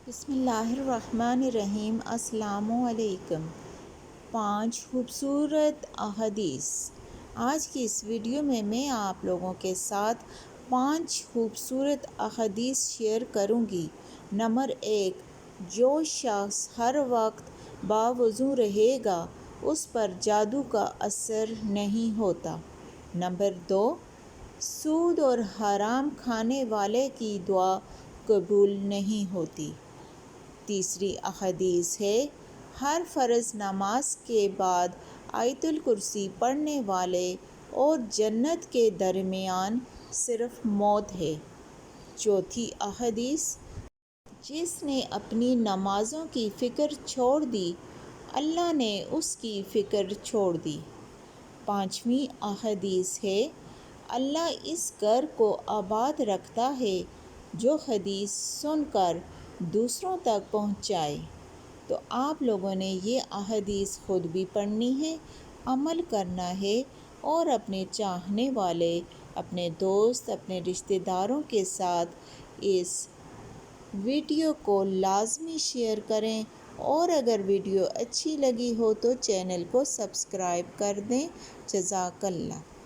بسم اللہ الرحمن الرحیم۔ السلام علیکم۔ 5 خوبصورت احادیث۔ آج کی اس ویڈیو میں آپ لوگوں کے ساتھ 5 خوبصورت احادیث شیئر کروں گی۔ نمبر 1، جو شخص ہر وقت باوضو رہے گا اس پر جادو کا اثر نہیں ہوتا۔ نمبر 2، سود اور حرام کھانے والے کی دعا قبول نہیں ہوتی۔ تیسری احادیث ہے، ہر فرض نماز کے بعد آیت الکرسی پڑھنے والے اور جنت کے درمیان صرف موت ہے۔ چوتھی احادیث، جس نے اپنی نمازوں کی فکر چھوڑ دی اللہ نے اس کی فکر چھوڑ دی۔ پانچویں احادیث ہے، اللہ اس گھر کو آباد رکھتا ہے جو حدیث سن کر دوسروں تک پہنچائے۔ تو آپ لوگوں نے یہ احادیث خود بھی پڑھنی ہے، عمل کرنا ہے اور اپنے چاہنے والے، اپنے دوست، اپنے رشتہ داروں کے ساتھ اس ویڈیو کو لازمی شیئر کریں، اور اگر ویڈیو اچھی لگی ہو تو چینل کو سبسکرائب کر دیں۔ جزاک اللہ۔